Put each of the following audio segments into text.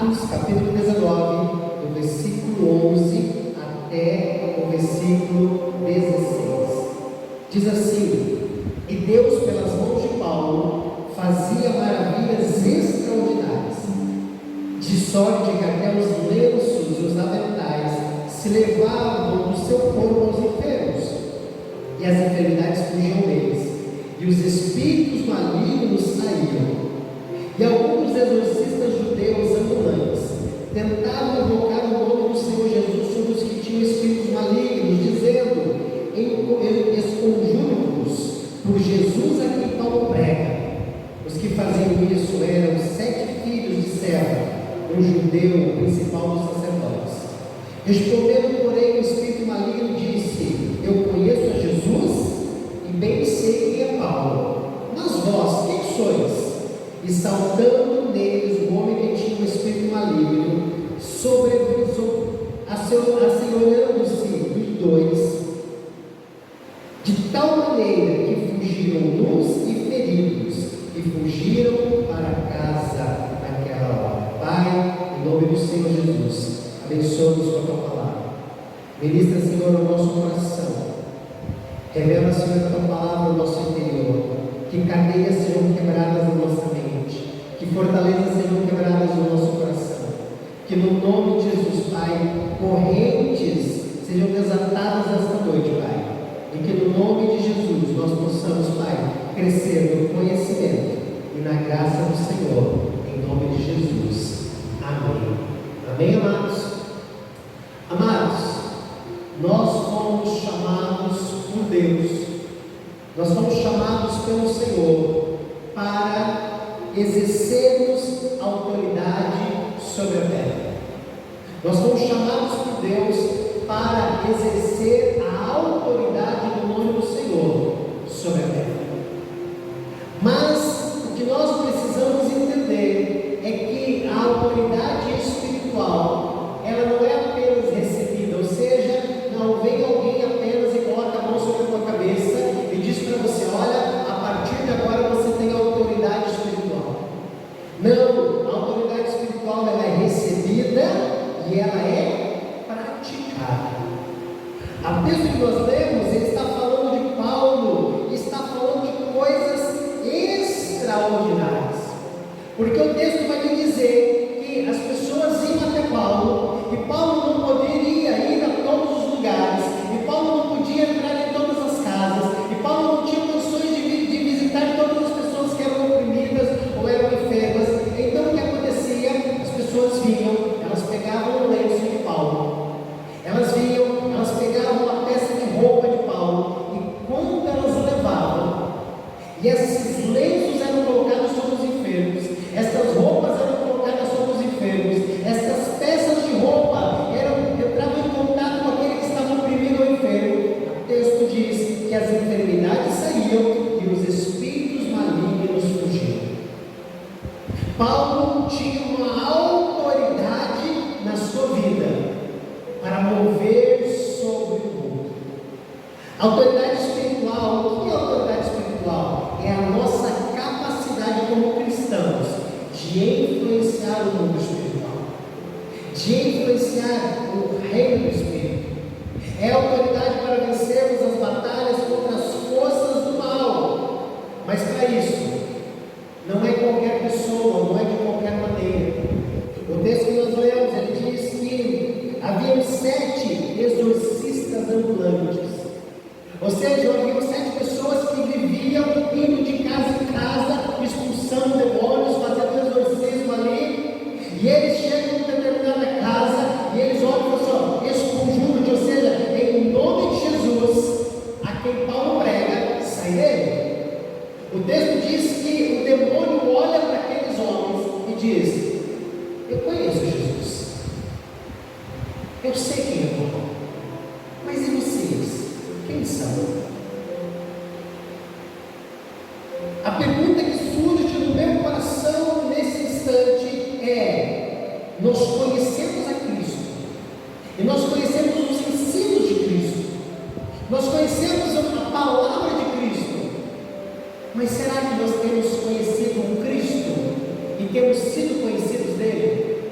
Atos capítulo 19, do versículo 11 até o versículo 16. Diz assim: e Deus, pelas mãos de Paulo, fazia maravilhas extraordinárias, de sorte que até os lenços e os aventais se levavam do seu corpo aos enfermos, e as enfermidades fugiam deles, e os espíritos malignos saíam. E alguns exorcistas judeus ambulantes tentavam invocar o nome do Senhor Jesus sobre os que tinham espíritos malignos, dizendo: esconjuro-vos por Jesus a quem Paulo prega. Os que faziam isso eram 7 filhos de Seva, um judeu, principal dos sacerdotes. Respondendo, porém, o espírito maligno disse: eu conheço a Jesus e bem sei quem é Paulo, mas vós, quem sois? E saltando neles o homem que tinha um espírito maligno, assenhoreando-se dos dois, de tal maneira que fugiram nus e feridos, e fugiram para casa naquela hora. Pai, em nome do Senhor Jesus, abençoa-nos com a tua palavra. Ministra, Senhor, o nosso coração. Revela, Senhor, a tua palavra no nosso interior. Que cadeias sejam quebradas na nossa mente, que fortalezas sejam quebradas no nosso coração, que no nome de Jesus, Pai, correntes sejam desatadas esta noite, Pai, e que no nome de Jesus nós possamos, Pai, crescer no conhecimento e na graça do Senhor, em nome de Jesus. Amém. Amém, amados? Amados, nós fomos chamados por Deus, nós fomos chamados pelo Senhor para exercermos autoridade sobre a terra. Nós fomos chamados por Deus para exercer a autoridade do nome do Senhor sobre a terra. Mas o que nós precisamos entender é que a autoridade espiritual, ela não é apenas recebida, ou seja, não vem alguém apenas e coloca a mão sobre a tua cabeça e diz para você: olha, a partir de agora você tem autoridade espiritual. Não, a autoridade espiritual ela é recebida e ela é praticada. O texto que nós lemos, ele está falando de Paulo, está falando de coisas extraordinárias, porque o texto vai lhe dizer que as pessoas iam até Paulo, e Paulo não poderia ir a todos os lugares, e Paulo não podia entrar em todas as casas, e Paulo não tinha condições de visitar todas as pessoas que eram oprimidas ou eram enfermas. Então o que acontecia? As pessoas vinham, elas pegavam o lenço de Paulo, elas vinham, elas pegavam uma peça de roupa de Paulo, e quando elas levavam, e esses lenços eram colocados sobre os enfermos, essas roupas eram colocadas sobre os enfermos, essas peças de roupa entravam em contato com aquele que estava oprimido ou enfermo. O texto diz que as enfermidades saíam e os espíritos malignos fugiam. Paulo tinha uma autoridade na sua vida para mover sobre o mundo. Autoridade espiritual. O que é autoridade espiritual? É a nossa capacidade como cristãos de influenciar o mundo espiritual, de influenciar o reino do Espírito. É a autoridade para vencermos as batalhas contra as forças do mal. Mas para isso, não é qualquer pessoa, não é de qualquer maneira. O texto que nós lemos, ele diz que haviam 7 exorcistas ambulantes. Ou seja, haviam 7 pessoas que viviam indo de casa em casa, expulsando demônios, fazendo exorcismo ali. E eles chegam em determinada casa e eles olham e falam assim: esconjuro-te, ou seja, em nome de Jesus, a quem Paulo prega, sai dele. O texto diz que o demônio olha para aqueles homens e diz: eu conheço Jesus, eu sei quem é Paulo, mas e vocês? Quem são? A pergunta que surge no meu coração nesse instante é: nós conhecemos a Cristo, e nós conhecemos os ensinos de Cristo, nós conhecemos a palavra de Cristo, mas será que nós temos conhecido o Cristo e temos sido conhecidos dele?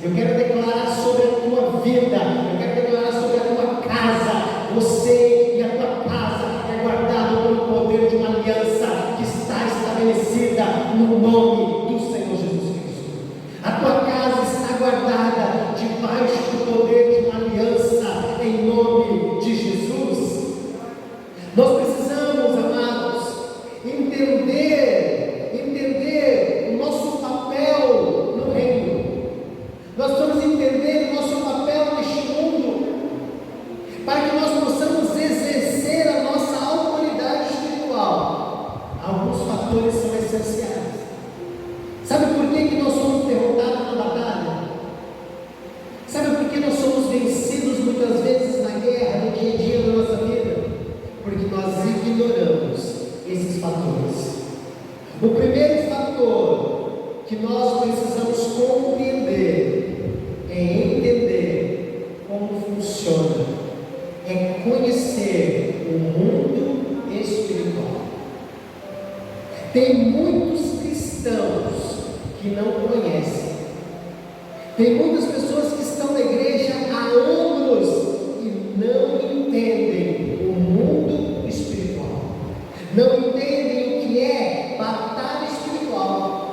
Eu quero declarar sobre a tua vida, eu quero declarar sobre a tua casa. Você e a tua casa é guardado pelo poder de uma aliança que está estabelecida no nome do Senhor Jesus Cristo. A tua casa está guardada debaixo do poder de uma aliança em nome de Jesus. Nós precisamos, amados, entender o nosso papel no reino. Nós precisamos entender o nosso papel neste mundo, para que nós possamos exercer a nossa autoridade espiritual. Alguns fatores são essenciais. Sabe por que nós somos derrotados na batalha? Sabe por que nós somos vencidos muitas vezes na guerra, no dia a dia da nossa vida? Porque nós ignoramos esses fatores. O primeiro fator que nós precisamos compreender é entender como funciona, é conhecer o mundo espiritual. Tem muitos cristãos que não conhecem. Tem muitas pessoas que estão na igreja há anos e não entendem o mundo espiritual. Não entendem o que é batalha espiritual.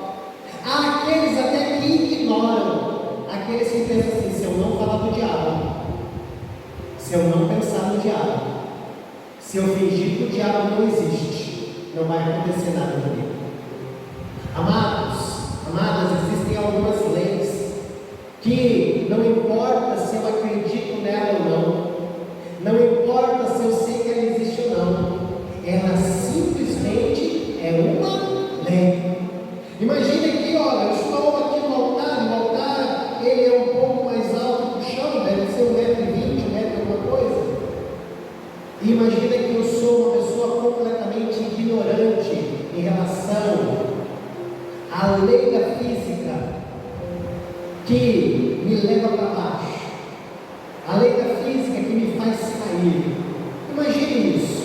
Há aqueles até que ignoram, aqueles que pensam assim: se eu não falar do diabo, se eu não pensar no diabo, se eu fingir que o diabo não existe, não vai acontecer nada comigo. Amadas, existem algumas leis que não importa se eu acredito nela ou não importa se eu sei que ela existe ou não, ela simplesmente é uma lei. Imagine que, olha, eu estou aqui no altar, e o altar ele é um pouco mais alto que o chão, deve ser 1,20 m, alguma coisa. E imagina que eu sou uma pessoa completamente ignorante em relação à lei da física, que me leva para baixo, a lei da física que me faz cair. Imagine isso.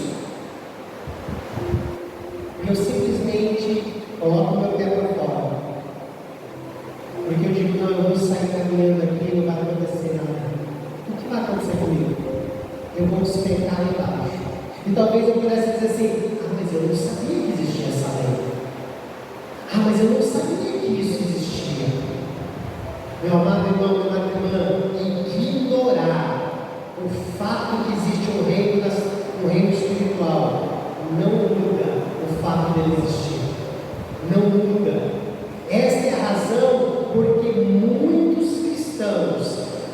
Eu simplesmente coloco meu pé para fora, porque eu digo: não, eu vou sair caminhando aqui, não vai acontecer nada. O que vai acontecer comigo? Eu vou despencar ali embaixo. E talvez eu pudesse dizer assim: mas eu não sabia que existia essa lei. Mas eu não sabia que isso existia. Meu amado irmão, minha amada irmã, ignorar o fato que existe um reino espiritual não muda o fato dele existir. Não muda. Esta é a razão porque muitos cristãos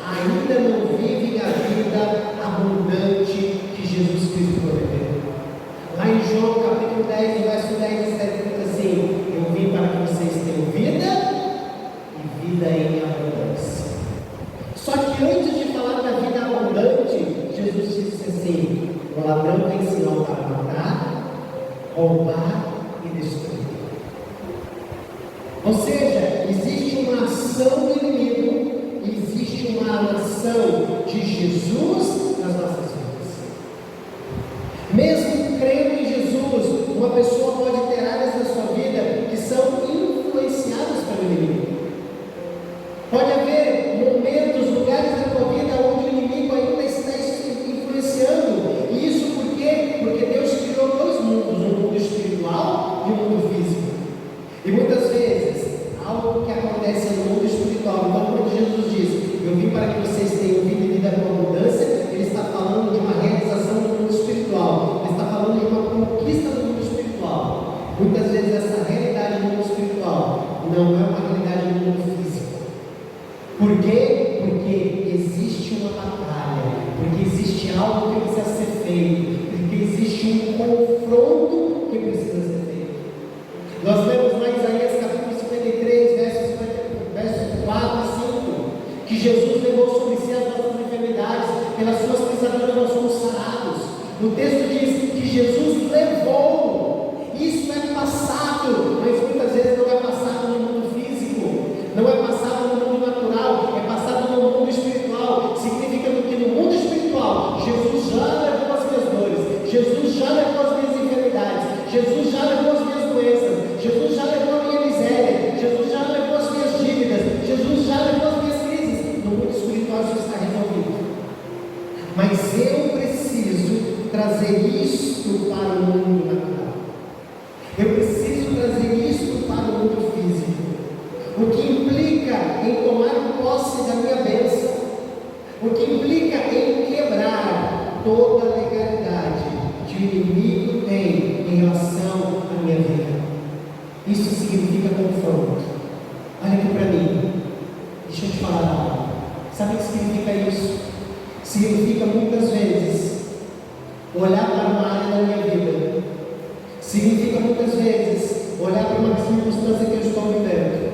ainda não vivem a vida abundante que Jesus Cristo prometeu. Lá em João capítulo 10, verso 10, está escrito assim: eu vim para que vocês tenham vida e vida em abundância. Só que antes de falar da vida abundante, Jesus disse assim: o ladrão vem senão para matar, roubar e destruir. Ou seja, existe uma ação do inimigo, existe uma ação de Jesus nas nossas vidas. Mesmo crendo em Jesus, uma pessoa pode ter áreas da sua vida que são influenciadas pelo inimigo. Pode haver momentos, lugares da tua vida onde o inimigo ainda está influenciando. E isso por quê? Porque Deus criou dois mundos, um mundo espiritual e um mundo físico. E muitas vezes, algo que acontece no mundo espiritual, então quando Jesus diz: eu vim para que vocês tenham vida e vida com abundância, Ele está falando de uma realização do mundo espiritual. Ele está falando de uma conquista do mundo espiritual. Muitas vezes essa realidade do mundo espiritual não é uma realidade do mundo físico. Por quê? Porque existe uma batalha, porque existe algo que precisa ser feito, porque existe um confronto que precisa ser feito. Nós lemos lá em Isaías capítulo 53, versos 4 e 5, que Jesus levou sobre si as nossas enfermidades, pelas suas pisaduras nós somos sarados. O texto diz que Jesus levou. Isso é passado, mas muitas vezes não é passado no mundo físico, não é passado no mundo natural, é passado no mundo espiritual, significando que no mundo espiritual Jesus já levou as minhas dores, Jesus já levou as minhas enfermidades, Jesus já levou as minhas doenças, Jesus já levou a minha miséria, Jesus já levou as minhas dívidas, Jesus já levou as minhas crises. trazer isto para o mundo natural. Eu preciso trazer isto para o mundo físico. O que implica em tomar posse da minha bênção. O que implica em quebrar toda a legalidade que o inimigo tem em relação à minha vida. Isso significa confronto. Olha aqui para mim. Deixa eu te falar algo. Sabe o que significa isso? Significa muitas vezes olhar para uma área da minha vida. Significa muitas vezes olhar para uma circunstância que eu estou vivendo.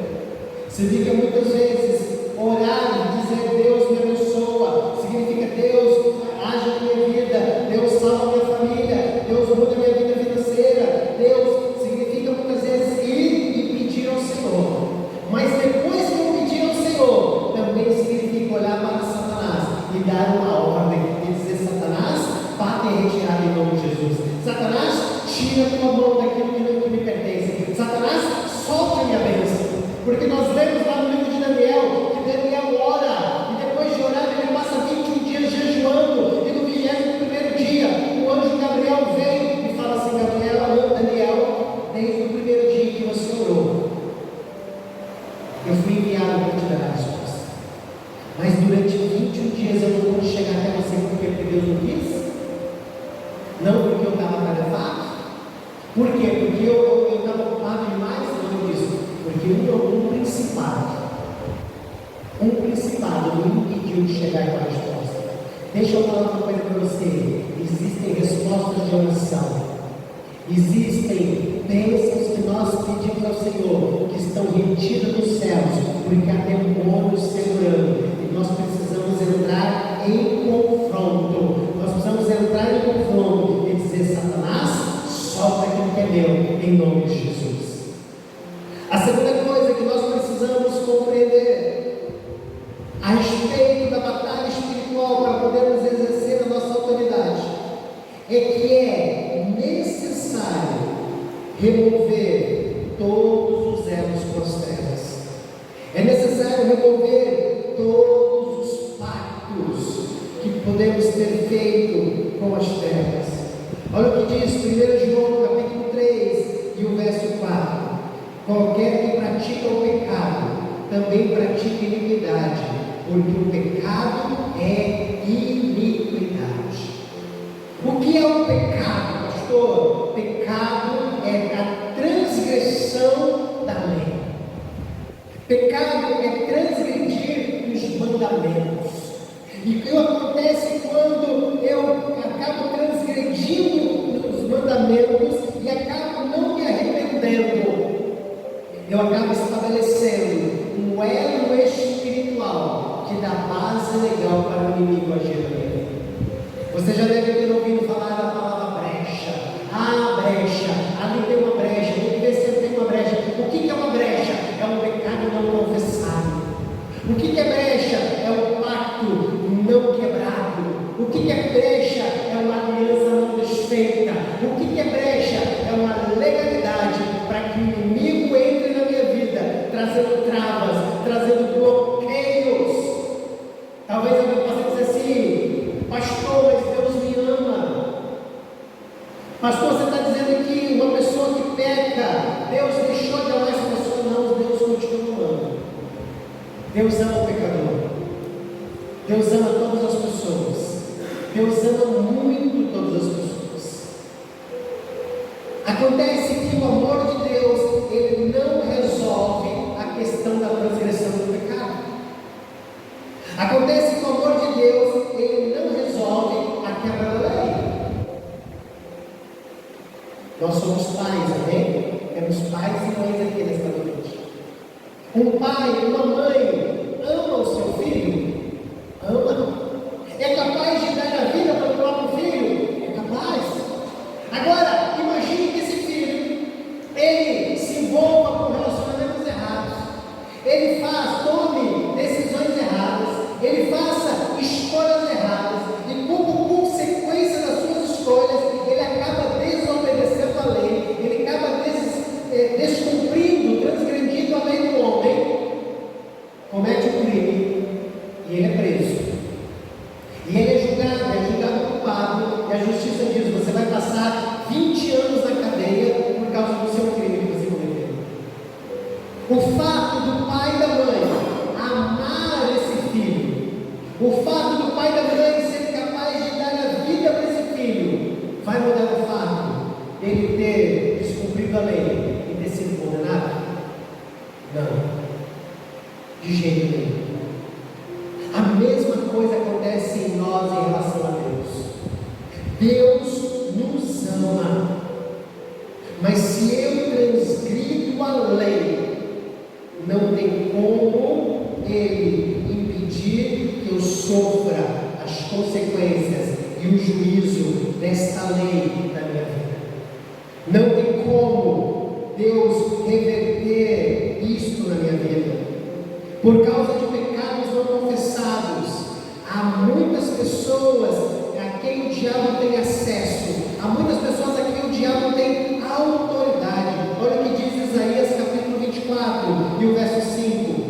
Significa muitas vezes orar e dizer: Deus me abençoa. Significa: Deus age na minha vida, Deus salva a minha família, Deus muda a minha vida financeira. Deus significa muitas vezes ir e pedir ao Senhor. Mas depois que eu pedir ao Senhor, também significa olhar para Satanás e dar uma ordem e dizer: Satanás, bate e retirada em nome de Jesus. Satanás, tira a tua mão daquilo que me pertence. Satanás, solta a minha bênção. Porque nós vemos lá no livro de Daniel, que Daniel ora, e depois de orar ele passa 21 dias jejuando, e no 21º dia, o anjo Gabriel vem e fala assim: Daniel, desde o primeiro dia que você orou, eu fui enviado para te dar a resposta. Mas durante 21 dias eu não pude chegar até você porque Deus não quis? Não porque eu estava atarefado? Por quê? Porque eu estava ocupado demais? Não disso. Porque um principado me impediu de chegar com a resposta. Deixa eu falar uma coisa para você. Existem respostas de oração. Existem bênçãos que nós pedimos ao Senhor, que estão retidas nos céus, porque há demônios segurando. E nós precisamos entrar em confronto. Nós precisamos entrar em confronto e dizer: Satanás, solta aquilo que é meu, em nome de Jesus. A segunda coisa que nós precisamos compreender a respeito da batalha espiritual para podermos exercer a nossa autoridade é que é necessário remover todos os elos com as trevas. É necessário remover todos os pactos que podemos ter feito com as trevas. Olha o que diz 1 João capítulo 3 e o verso 4. Qualquer que pratica o pecado também pratica iniquidade, porque o pecado é iniquidade. O que é o pecado, pastor? Pecado é a transgressão da lei. Pecado é transgredir os mandamentos. E o que acontece quando eu acabo transgredindo os mandamentos e acabo não me arrependendo? Eu acabo estabelecendo um elo espiritual que dá base legal para o inimigo agir na minha vida. Você já deve ter ouvido falar da palavra brecha. Ah, brecha, ali tem uma brecha, tem que ver se tem uma brecha. O que é uma brecha? É um pecado não confessado. O que é brecha? É um pacto não quebrado. O que é brecha? É uma aliança não desfeita. O que é brecha? É uma legalidade para que o inimigo entre na minha vida, trazendo travas, trazendo bloqueios. Talvez eu possa dizer assim: pastor, mas Deus me ama. Pastor, você está dizendo que uma pessoa que peca, Deus deixou de amar essa pessoa? Não, Deus continua amando. Deus ama o pecador. Deus ama todas as pessoas. Deus ama muito todas as pessoas. Acontece que o amor de Deus, ele não resolve a questão da transgressão do pecado. Acontece que o amor de Deus, ele não resolve a quebra da lei. Nós somos pais, amém? Temos pais e mães aqui nesta noite. Um pai, uma mãe ama o seu filho? Ama. É capaz de dar a vida para o próprio filho? É capaz. Agora, imagine que esse filho, ele se envolva com relacionamentos errados. Ele tome decisões erradas. Ele faça escolhas erradas. E como consequência das suas escolhas, ele acaba desobedecendo a lei. Ele acaba descumprindo, transgredindo a lei do homem. Comete um crime e ele é preso. E ele é julgado culpado, e a justiça diz: você vai passar 20 anos na cadeia por causa do seu crime que você cometeu. O fato do pai e da mãe amar esse filho, o fato do pai e da mãe ser capaz de dar a vida para esse filho, vai mudar o fato dele ter descumprido a lei e ter sido condenado? Não, de jeito nenhum. A mesma coisa acontece em nós em relação a Deus. Deus nos ama, mas se eu transgrido a lei, não tem como Ele impedir que eu sofra as consequências e o juízo desta lei na minha vida. Não tem como Deus reverter isto na minha vida. Por causa de pecados não confessados, há muitas pessoas a quem o diabo tem acesso, há muitas pessoas a quem o diabo tem autoridade. Olha o que diz Isaías capítulo 24 e o verso 5: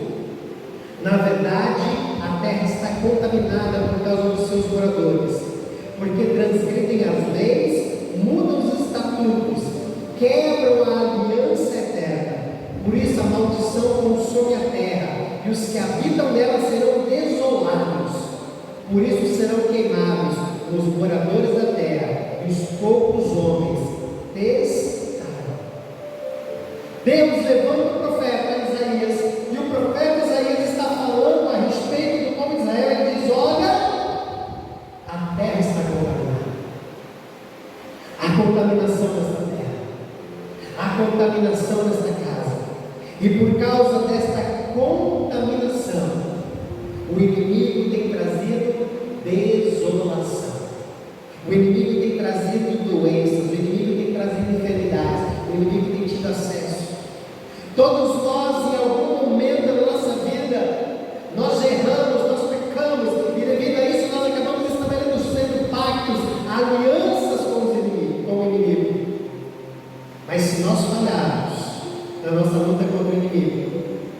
na verdade, a terra está contaminada por causa dos seus moradores, porque transgridem as leis, mudam os estatutos, quebram a aliança eterna. Por isso a maldição consome a terra, e os que habitam nela serão desolados. Por isso serão queimados os moradores da terra, e os poucos homens testarão. Deus levanta o profeta Isaías, e o profeta Isaías está falando a respeito do povo de Israel. Ele diz: olha, a terra está contaminada. A contaminação desta terra, a contaminação desta casa, e por causa desta contaminação, o inimigo tem trazido desolação, o inimigo tem trazido doenças, o inimigo tem trazido enfermidades, o inimigo tem tido acesso. Todos nós, em algum momento da nossa vida, nós erramos, nós pecamos, e devido a isso nós acabamos estabelecendo pactos, alianças com o inimigo. Mas se nós falharmos na nossa luta contra o inimigo,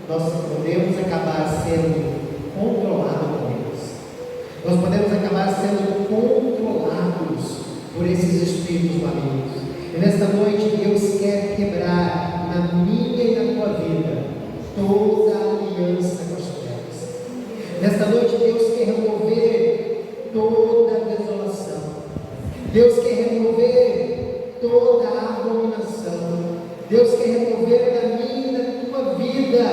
nós podemos acabar sendo controlados por eles. Nós podemos acabar sendo controlados por esses espíritos malignos. E nesta noite Deus quer quebrar na minha e na tua vida toda a aliança com as trevas. Nesta noite Deus quer remover toda a desolação. Deus quer remover toda a abominação. Deus quer remover da minha e da tua vida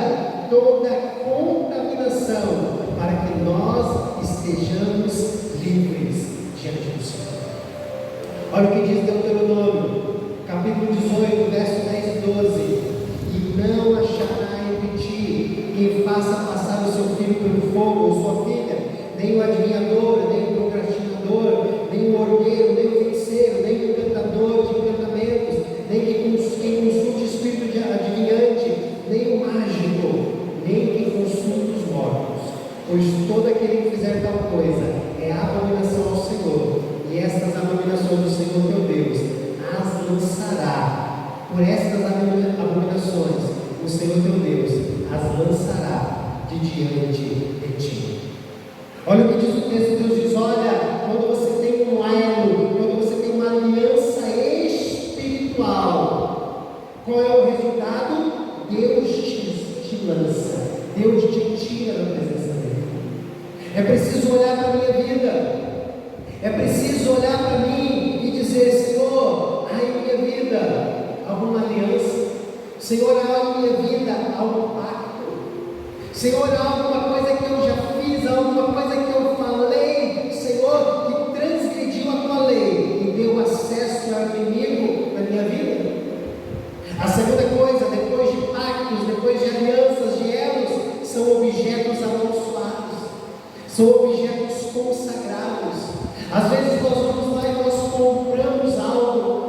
toda a contaminação, para que nós estejamos livres diante do Senhor. Olha o que diz Deuteronômio, capítulo 18, verso 10 e 12: e não achará entre ti quem faça passar o seu filho pelo fogo, ou sua filha, nem o adivinhador, nem o procrastinador, nem o orgueiro, nem o feiticeiro, nem o encantador de encantamentos, nem quem consulte espírito de adivinhante, nem o mágico, nem quem consulte os mortos. Pois todo aquele que fizer tal coisa é abominação ao Senhor, e estas abominações do Senhor teu Deus as lançará. Por estas abominações o Senhor teu Deus as lançará de diante de ti. Olha o que diz o texto. Deus diz: olha, quando você tem um elo, quando você tem uma aliança espiritual, qual é o resultado? Deus te lança, Deus te tira da presença dele. É preciso olhar para a minha vida, é preciso olhar para mim e dizer: Senhor, há em minha vida alguma aliança, Senhor, há em minha vida algum pacto, Senhor, há alguma coisa que eu já fiz, há alguma coisa que eu falei, Senhor, que transgrediu a tua lei e deu acesso ao inimigo na minha vida. A segunda coisa, depois de pactos, depois de alianças, de elos, são objetos amaldiçoados, são objetos consagrados. Às vezes nós vamos lá e nós compramos algo,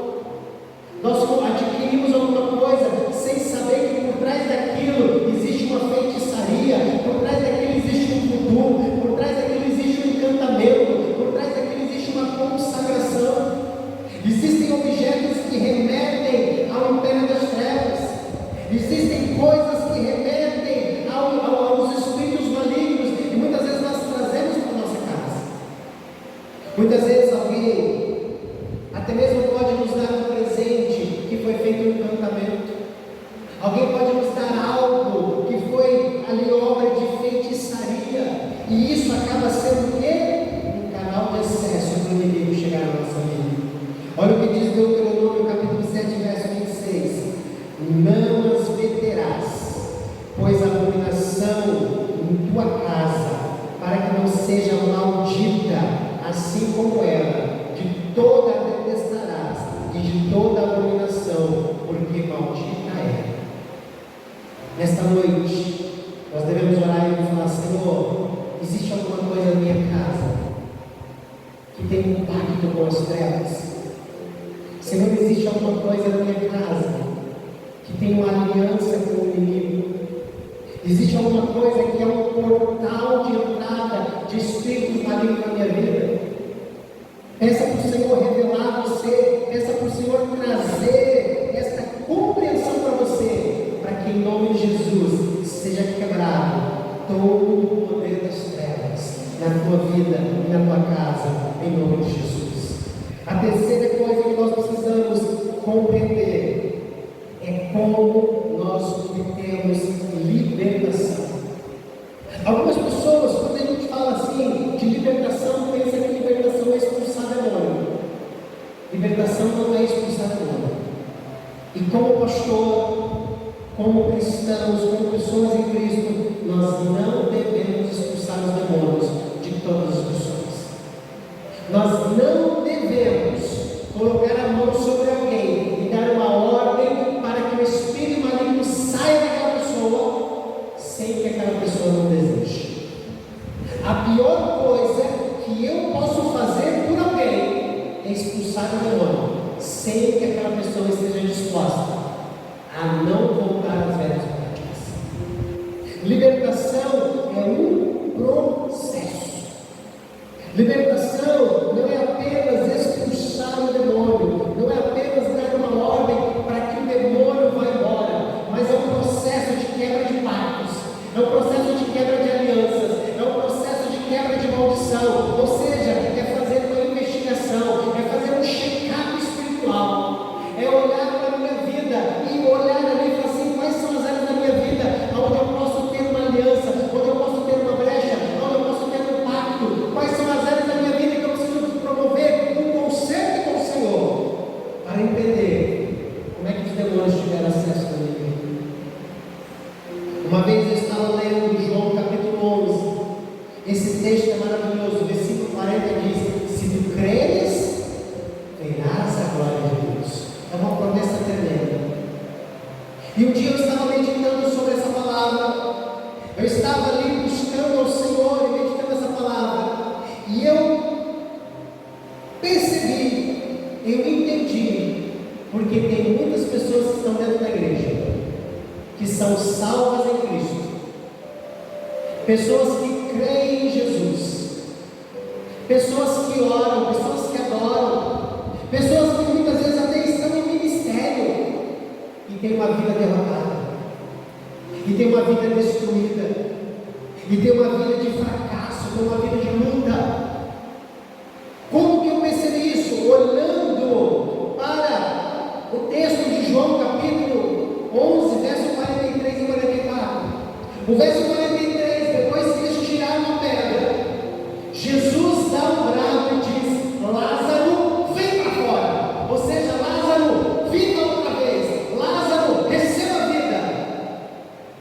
nós adquirimos alguma coisa, sem saber que por trás daquilo existe uma feitiçaria, por trás daquilo existe um voodoo, por trás daquilo existe um encantamento, por trás daquilo existe uma consagração. Existem objetos que remetem ao império das trevas, existem coisas que remetem aos espíritos malignos, e muitas vezes nós trazemos para a nossa casa. Muitas vezes alguém não as meterás, pois a abominação em tua casa, para que não seja maldita, assim como ela, de toda a detestarás, e de toda a abominação, porque maldita é. Nesta noite, nós devemos orar e falar: Senhor, existe alguma coisa na minha casa que tem um pacto com as trevas? Senhor, existe alguma coisa na minha casa que tem uma aliança com o inimigo? Existe alguma coisa que é um portal de entrada de espíritos malignos na minha vida? Peça para o Senhor revelar a você, peça para o Senhor trazer esta compreensão para você, para que em nome de Jesus seja quebrado todo o poder das trevas na tua vida e na tua casa, em nome de Jesus. A terceira coisa que nós precisamos compreender é como nós obtemos libertação. Algumas pessoas, quando a gente fala assim de libertação, pensam que libertação é expulsar demônio. Libertação não é expulsar demônio. E como pastor, como cristãos, como pessoas em Cristo, nós não devemos expulsar os demônios de todas as pessoas. Nós não devemos colocar a mão sobre alguém e dar uma ordem para que o espírito maligno saia daquela pessoa sem que aquela pessoa não deseje. A pior coisa que eu posso fazer por alguém é expulsar o demônio sem que aquela pessoa esteja disposta a não voltar às velhas práticas. Libertação é um processo. Libertação não é apenas expulsar o demônio, não é apenas dar uma ordem para que o demônio vá embora, mas é um processo de quebra de pactos, é um processo de quebra de alianças, é um processo de quebra de maldição, ou seja, é fazer uma investigação, é fazer um check-up espiritual, é olhar para a minha vida e olhar ali e falar assim: quais são as áreas da minha vida onde eu posso ter uma aliança, onde eu posso ter uma brecha, onde eu posso ter um pacto, quais são as áreas da minha vida que eu preciso promover um concerto com o Senhor, para entender como é que os demônios tiveram acesso à minha vida. Uma vez eu estava lendo João capítulo 11, esse texto é maravilhoso, o versículo 40 diz: se tu creres, verás a glória de Deus. É uma promessa tremenda. E um dia eu estava meditando sobre essa palavra, eu estava ali buscando ao Senhor e meditando essa palavra, e eu percebi, eu entendi, porque tem muitas pessoas que estão dentro da igreja, que são salvas em Cristo, pessoas que creem em Jesus, pessoas que oram, pessoas que adoram, pessoas que muitas vezes até estão em ministério e tem uma vida derrotada, e tem uma vida destruída, e tem uma vida de fracasso, tem uma vida de luta. Como que eu percebi isso? Olhando para o texto de João capítulo 11, verso 43 e 44. O verso 43, depois que eles tiraram a pedra, Jesus dá um brado e diz: Lázaro, vem para fora. Ou seja, Lázaro, viva outra vez. Lázaro, receba a vida.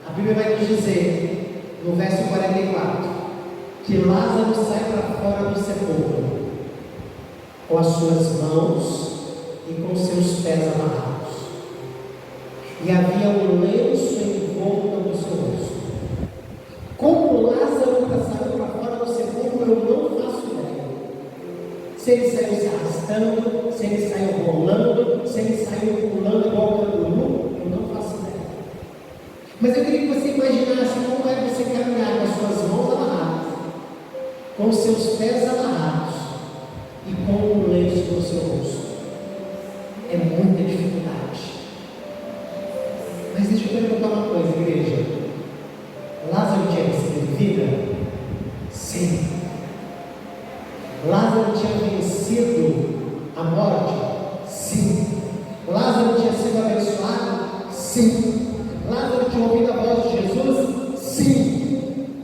A Bíblia vai nos dizer, no verso 44, que Lázaro sai para fora do sepulcro, com as suas mãos e com seus pés amarrados, e havia um lenço em volta do seu rosto. Como Lázaro saiu para fora do sepulcro, eu não faço ideia. Se ele saiu se arrastando, se ele saiu rolando, se ele saiu pulando igual canguru, eu não faço ideia. Mas eu queria que você imaginasse como é você caminhar com as suas mãos amarradas, com os seus pés amarrados e com um lenço no seu rosto. É muita dificuldade. Mas deixa eu perguntar uma coisa, igreja. Lázaro tinha recebido vida? Sim. Lázaro tinha vencido a morte? Sim. Lázaro tinha sido abençoado? Sim. Lázaro tinha ouvido a voz de Jesus? Sim.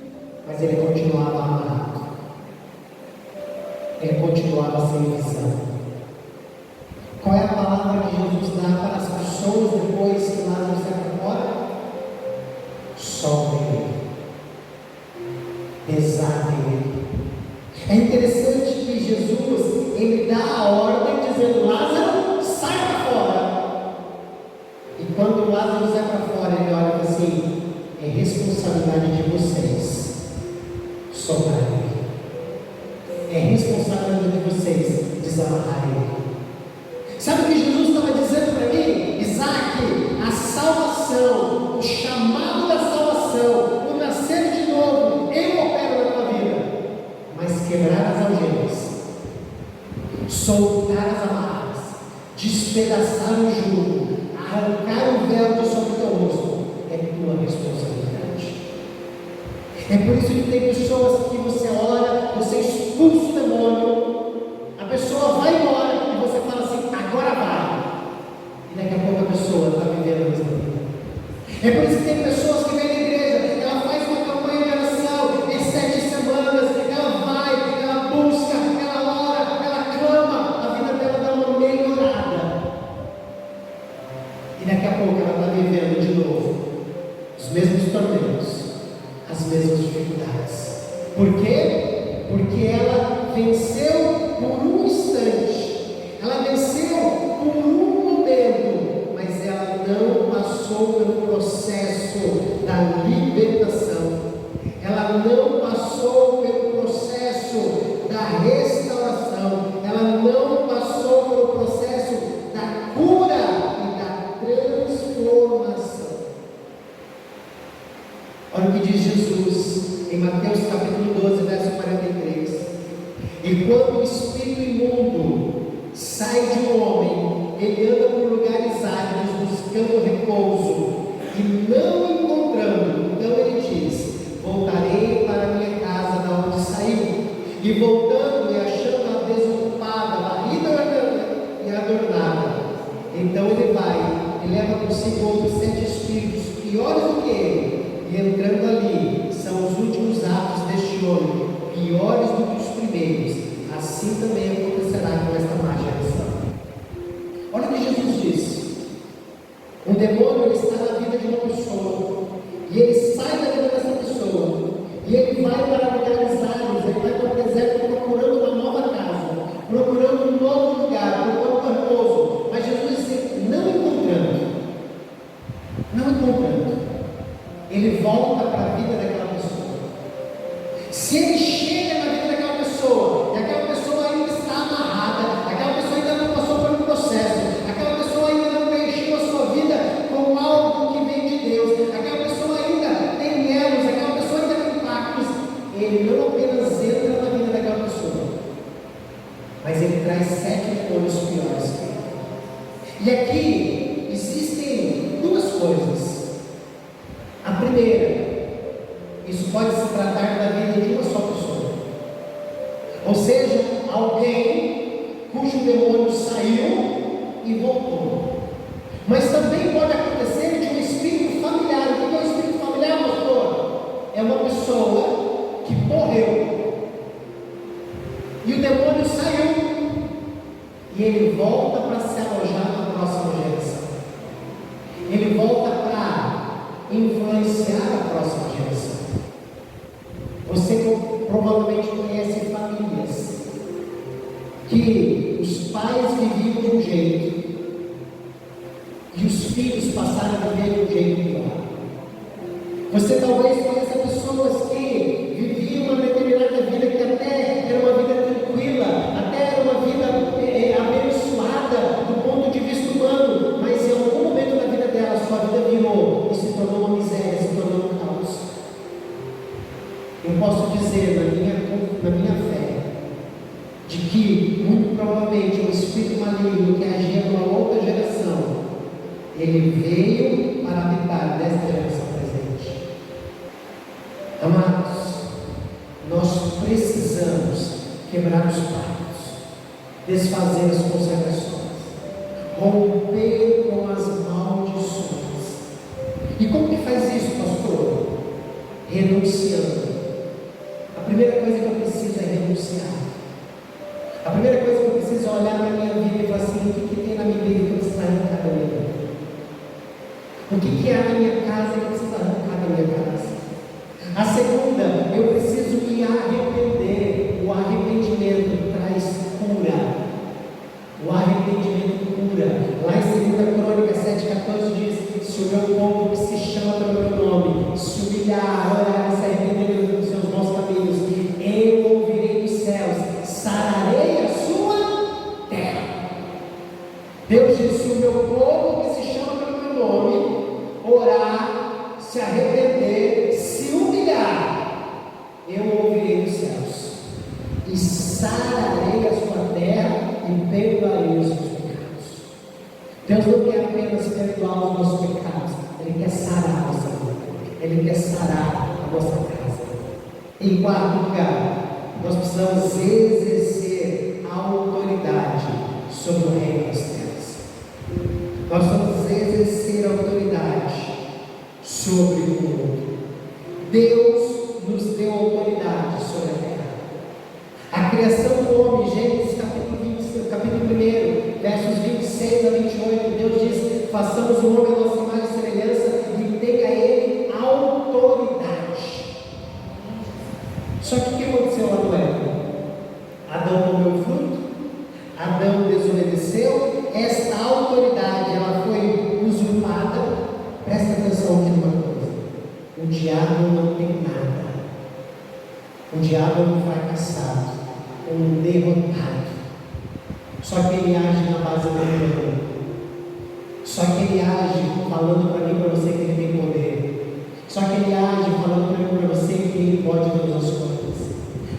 Mas ele continuava amarrado. Ele continuava sem visão. Qual é a palavra que Jesus dá para as pessoas depois que Lázaro sai para fora? Soltem ele, desatem ele. É interessante que Jesus, ele dá a ordem dizendo: Lázaro, sai para fora. E quando Lázaro sai para fora, ele olha assim: é responsabilidade de vocês soltar ele. É responsabilidade de vocês desamarrar ele. Sabe o que Jesus estava dizendo para mim? Isaac, a salvação, o chamado da salvação, o nascer de novo, eu opero na tua vida. Mas quebrar as algemas, soltar as amarras, despedaçar o jugo, arrancar o véu de sobre o teu rosto, é tua responsabilidade. É por isso que tem pessoas que você ora, você expulsa o demônio, a pessoa vai embora e você fala assim: agora vai. E daqui a pouco a pessoa está vivendo a mesma vida. É por isso que tem pessoas que vêm na igreja, ela faz uma campanha de oração em 7 semanas, ela vai, ela busca, ela ora, ela clama, a vida dela dá uma melhorada. E daqui a pouco ela está vivendo de novo os mesmos tormentos, as mesmas dificuldades. Por quê? Porque ela venceu por um instante, ela venceu por um momento, mas ela não passou pelo processo da libertação, ela não passou pelo processo da restauração, ela não passou pelo processo da cura e da transformação. Olha o que diz Jesus em Mateus capítulo 12, verso 43. E quando o espírito imundo sai de um homem, ele anda por lugares áridos buscando repouso, e não encontrando, então ele diz: voltarei para a minha casa da onde saiu. E voltando e achando-a desocupada, varrida e adornada, então ele vai e leva consigo outros 7 espíritos piores do que ele. E entrando ali, são os últimos atos deste homem, piores do que os primeiros. Assim também acontecerá com esta má geração. Olha o que Jesus disse: um demônio está na vida de uma pessoa, e ele sai da vida dessa pessoa, e ele vai para lugares áridos, ele vai para o deserto procurando uma nova casa, procurando um novo lugar, procurando repouso. Mas Jesus disse: não encontrando, ele volta para a vida daquela pessoa. Se ele chega na vida daquela pessoa, e aquela pessoa ainda está amarrada, aquela pessoa ainda não passou por um processo, aquela pessoa ainda não preencheu a sua vida com algo que vem de Deus, aquela pessoa ainda tem elos, aquela pessoa ainda tem impactos, ele não apenas entra na vida daquela pessoa, mas ele traz 7 demônios piores que ele. E aqui existem 2 coisas. A primeira, isso pode se tratar da vida de uma só pessoa, ou seja, alguém cujo demônio saiu e voltou. Mas também pode acontecer de um espírito familiar. O que é um espírito familiar, pastor? É uma pessoa que morreu e o demônio saiu e ele volta para se alojar na próxima geração. Ele volta para influenciar a próxima geração. Você provavelmente conhece famílias que os pais viviam de um jeito e os filhos passaram a viver de um jeito pior. Você talvez conheça pessoas que viviam uma determinada vida que até era uma vida tranquila, até era uma vida abençoada do ponto de vista humano, mas em algum momento da vida dela, sua vida virou e se tornou uma miséria, se tornou um caos. Eu posso dizer na minha fé de que muito provavelmente um espírito maligno que agia numa outra geração, ele veio para habitar nesta geração presente. Amados, nós precisamos quebrar os pactos, desfazer as consagrações, romper com as maldições. E como que faz isso, pastor? Renunciando. A primeira coisa que eu preciso é renunciar. A primeira coisa que eu preciso é olhar na minha vida e falar assim: o que tem na minha vida que eu está em cada vida? O que há na minha casa que precisa arrancar da minha casa? A segunda, eu preciso me arrepender. O arrependimento traz cura. O arrependimento cura. Lá em 2 Crônicas 7,14 diz: se o meu povo que se chama pelo meu nome se humilhar, orar e se arrepender dos seus maus caminhos, eu ouvirei dos céus, sararei a sua terra. Deus disse: se o meu povo que se chama pelo meu nome orar, se arrepender, se humilhar, eu ouvirei dos céus e sararei a sua terra e perdoarei os seus pecados. Deus não quer apenas perdoar os nossos pecados, Ele quer sarar a nossa vida, Ele quer sarar a nossa casa. Em quarto lugar, nós precisamos exercer a autoridade sobre o reino das trevas. Nós vamos exercer a autoridade sobre o mundo. Deus nos deu autoridade sobre a terra. A criação do homem, Gênesis capítulo 1, versos 26 a 28, Deus diz: façamos o homem a nossa imagem e semelhança e dê a ele autoridade. Só que o que aconteceu lá no Éden? Adão comeu o fruto, Adão desobedeceu, esta autoridade ela foi usurpada. Presta atenção aqui numa coisa: o diabo não tem nada, o diabo é um fracassado, um derrotado. Só que ele age na base do engano. Só que ele age falando para mim e para você que ele tem poder. Só que ele age falando para mim e para você que ele pode todas as coisas.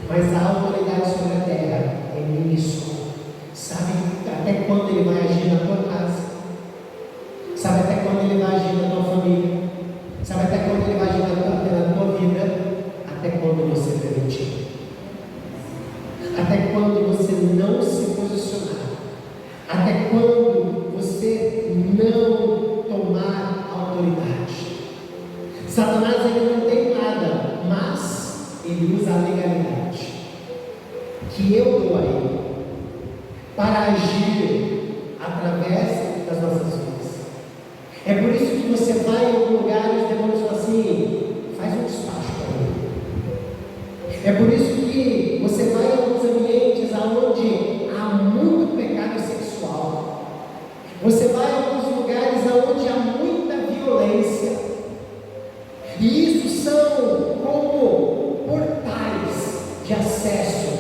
Mas a autoridade sobre a terra é minha só. Sabe até quando ele vai agir na tua casa? Sabe até quando ele vai agir na tua família? Sabe até quando ele vai agir na tua vida? Até quando você permitir. Até quando você não se posicionar. Até quando você não tomar autoridade. Satanás ele não tem nada, mas ele usa a legalidade que eu dou a ele para agir através das nossas vidas. É por isso que você vai em algum lugar e os demônios falam assim: faz um despacho para mim. É por isso que você vai em alguns ambientes onde há muito pecado sexual. Você vai em alguns lugares onde há muita violência. E isso são como portais de acesso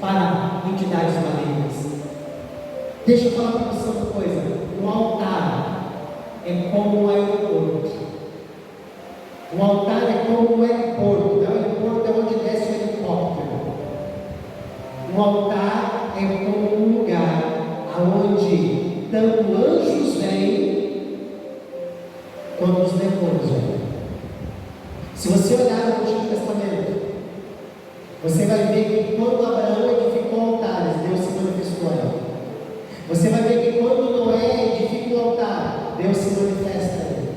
para entidades malignas. Deixa eu falar para você uma coisa: um altar é como um aeroporto. Um altar é como um aeroporto. O aeroporto é onde desce o helicóptero. Um altar é como um lugar onde tanto anjos vêm quanto os demônios vêm. Se você olhar no Antigo Testamento, você vai ver que quando Abraão edificou altares, Deus se manifestou a ele. Você vai ver que quando Noé edifica um altar, Deus se manifesta a ele.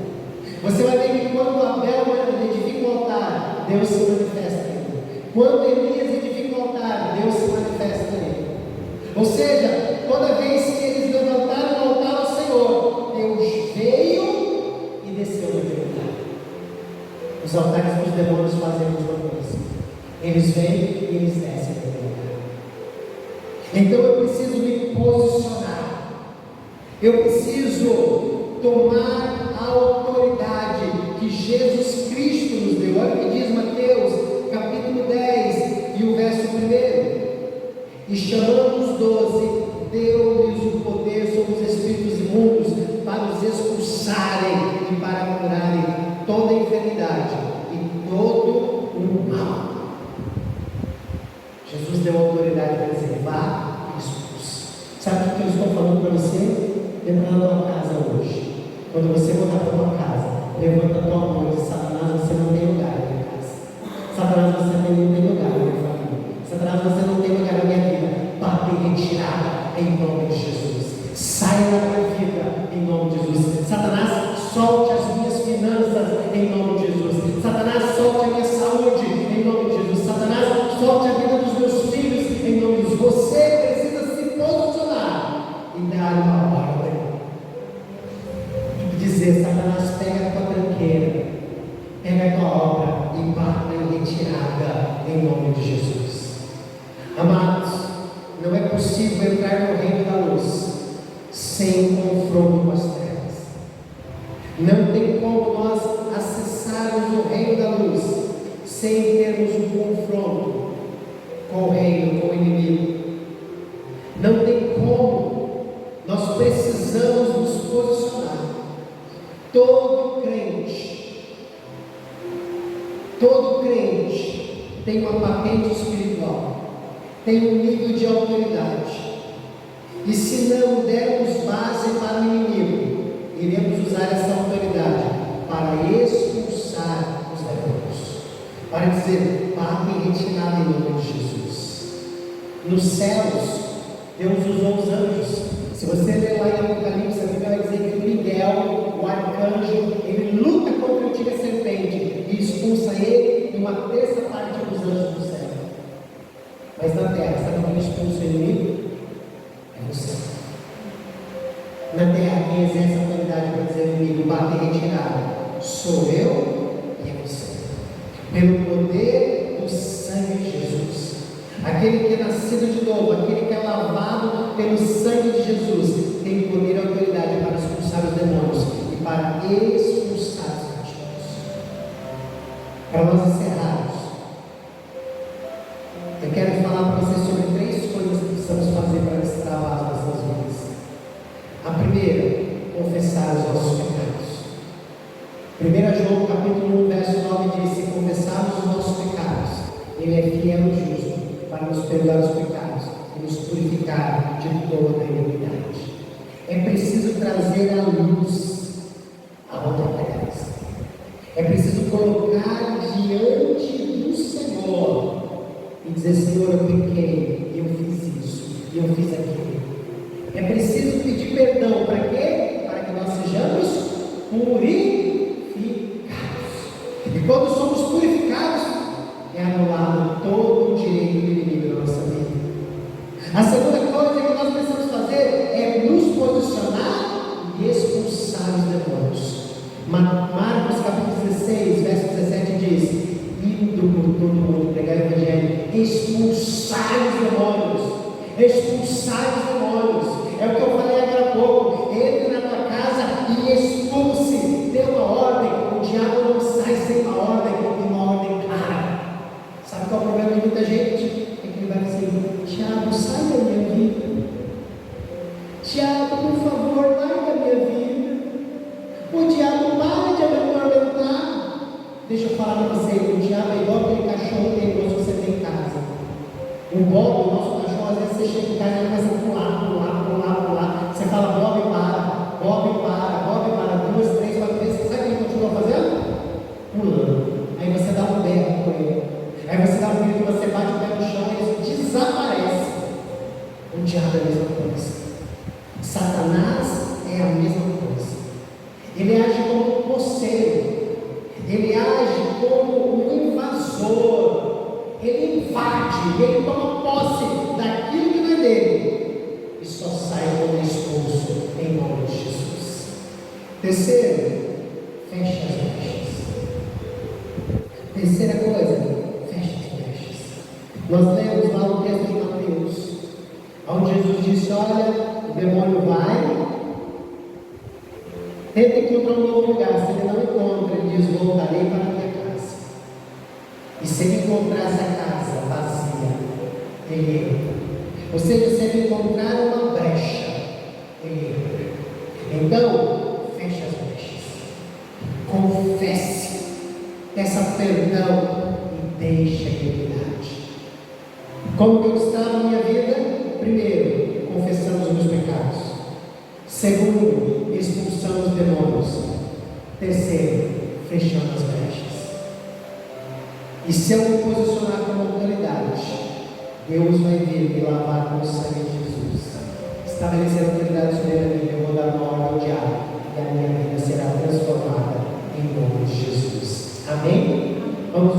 Você vai ver que quando Abel edifica um altar, Deus se manifesta a ele. Quando Elias edifica um altar, Deus se manifesta a ele. Ou seja, toda vez que eles levantaram o altar ao Senhor, Deus veio e desceu naquele lugar. Os altares dos demônios fazem a mesma coisa. Eles vêm e eles descem naquele lugar. Então eu preciso me posicionar. Eu preciso tomar a autoridade que Jesus Cristo nos deu. Olha o que diz Mateus, capítulo 10, e o verso 1. E chamando os 12, deu-lhes o poder sobre os espíritos imundos para os expulsarem e para curarem toda a enfermidade e todo o mal. Jesus deu autoridade para dizer: vá e expulse. Sabe o que eu estou falando para você? Entra na tua casa hoje. Quando você voltar para a tua casa, levanta a tua mão e diz: Satanás, você não tem lugar na minha casa. Satanás, você não tem lugar na minha família. Satanás, você não tem lugar na minha vida. Bate em retirada em nome de Jesus. Saia da minha vida em nome de Jesus. Satanás, solte as minhas finanças em nome de Jesus. Satanás, solte a minha saúde em nome de Jesus. Satanás, solte a vida dos meus filhos em nome de Jesus. Você precisa se posicionar e dar uma ordem. Dizer: Satanás, pega a possível entrar no reino da luz sem confronto com as trevas. Não tem como nós acessarmos o reino da luz sem termos um confronto com o reino, com o inimigo. Não tem como. Nós precisamos nos posicionar. Todo crente tem uma patente espiritual, tem um nível de autoridade. E se não dermos base para o inimigo, iremos usar essa autoridade para expulsar os demônios, para dizer: bate em retirada em nome de Jesus. Nos céus, Deus usou os anjos. Se você ler lá em Apocalipse, a Bíblia vai dizer que Miguel, o arcanjo, ele luta contra o antiga serpente e expulsa ele e uma terça parte dos anjos do céu. Mas na terra, sabe quem expulsa o inimigo? É você. Na terra, quem exerce a autoridade para dizer ao inimigo: bate em retirada, sou eu e é você. Pelo poder do sangue de Jesus. Aquele que é nascido de novo, aquele que é lavado pelo sangue de Jesus, tem poder e autoridade para expulsar os demônios e para expulsar os anjos. Para nós encerrarmos, eu quero falar para vocês sobre 3 coisas que precisamos fazer para destravar as nossas vidas. A primeira, confessar os nossos pecados. 1 João capítulo 1, verso 9 diz: se confessarmos os nossos pecados, Ele é fiel e justo para nos perdoar os pecados e nos purificar de toda a iniquidade. É preciso trazer à luz a outra aparência. É preciso colocar diante do Senhor e dizer: Senhor, eu pequei, eu fiz isso, e eu fiz aquilo. É preciso pedir perdão. Para quê? Para que nós sejamos purificados. E quando somos purificados, é anulado todo o direito do inimigo da nossa vida. A segunda coisa que nós precisamos fazer é nos posicionar e expulsar os demônios. Marcos capítulo 16, verso 17 diz: indo por todo mundo pregar o evangelho, expulsar os demônios. Expulsar os demônios. É o que eu falei agora há pouco. Entre na tua casa e expulse. Dê uma ordem. O diabo não sai sem uma ordem, uma ordem clara. Sabe qual é o problema de muita gente? É que ele vai dizer: Tiago, sai da minha vida. Tiago, por favor, larga a minha vida. O diabo, para de me atormentar. Deixa eu falar para você: o diabo é igual aquele cachorro teimoso que você tem em casa. O Bob, o nosso cachorro, às vezes você chega em casa e ele começa a pular. Você fala: Bob, para. 2, 3, 4 vezes. Sabe o que ele continua fazendo? Pulando. Aí você dá um berro com ele. Aí você dá um grito, você bate o pé no chão e ele desaparece. O diabo é a mesma coisa. Satanás é a mesma coisa. Ele age como um poceiro. Ele age como um invasor. Ele invade, ele toma posse daquilo que não é dele e só sai quando é expulso em nome de Jesus. Terceiro, feche as brechas. Terceira coisa, feche as brechas. Nós lemos lá no texto de Mateus, onde Jesus disse: olha, o demônio vai, tenta encontrar um novo lugar. Se ele não encontra, ele diz: voltarei para a minha casa. E se ele encontrar essa casa vazia, ele entra. Ou seja, se ele encontrar uma brecha, ele entra. Então, feche as brechas. Confesse. Peça perdão e deixe a iniquidade. Como conquistar a minha vida? Primeiro, confessamos os meus pecados. Segundo, expulsamos os demônios. Terceiro, fechamos as brechas. E se eu me posicionar como autoridade, Deus vai vir me lavar com o sangue de Jesus. Estabelecer autoridade sobre a minha vida, eu vou dar uma ordem ao diabo e a minha vida será transformada em nome de Jesus. Amém? Vamos